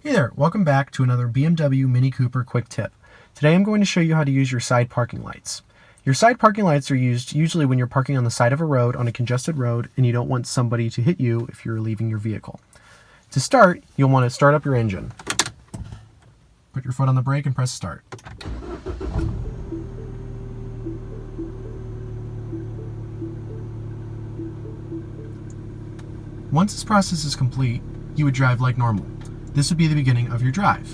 Hey there, welcome back to another BMW Mini Cooper quick tip. Today I'm going to show you how to use your side parking lights. Your side parking lights are used usually when you're parking on the side of a road, on a congested road, and you don't want somebody to hit you if you're leaving your vehicle. To start, you'll want to start up your engine. Put your foot on the brake and press start. Once this process is complete, you would drive like normal. This would be the beginning of your drive.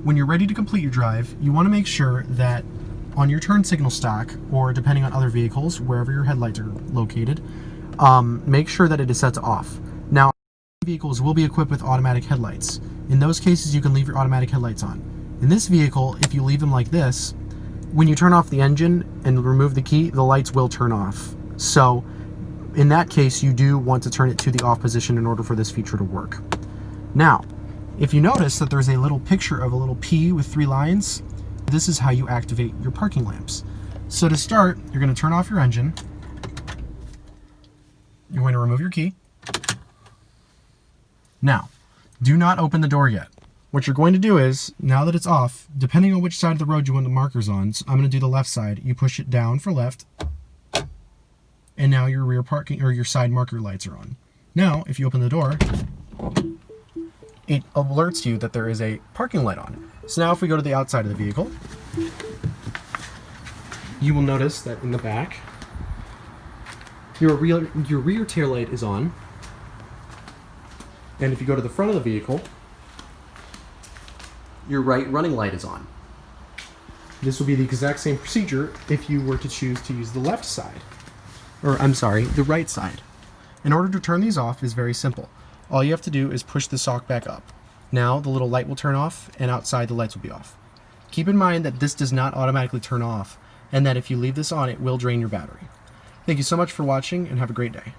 When you're ready to complete your drive, you want to make sure that on your turn signal stock, or depending on other vehicles, wherever your headlights are located, make sure that it is set to off. Now, vehicles will be equipped with automatic headlights. In those cases, you can leave your automatic headlights on. In this vehicle, if you leave them like this, when you turn off the engine and remove the key, the lights will turn off. So, in that case, you do want to turn it to the off position in order for this feature to work. Now, if you notice that there's a little picture of a little P with 3 lines, this is how you activate your parking lamps. So to start, you're going to turn off your engine. You're going to remove your key. Now, do not open the door yet. What you're going to do is, now that it's off, depending on which side of the road you want the markers on, so I'm going to do the left side, you push it down for left, and now your rear parking or your side marker lights are on. Now, if you open the door, it alerts you that there is a parking light on. So now if we go to the outside of the vehicle, you will notice that in the back, your rear tail light is on. And if you go to the front of the vehicle, your right running light is on. This will be the exact same procedure if you were to choose to use the left side. Or, I'm sorry, the right side. In order to turn these off is very simple. All you have to do is push the sock back up. Now the little light will turn off, and outside the lights will be off. Keep in mind that this does not automatically turn off, and that if you leave this on, it will drain your battery. Thank you so much for watching, and have a great day.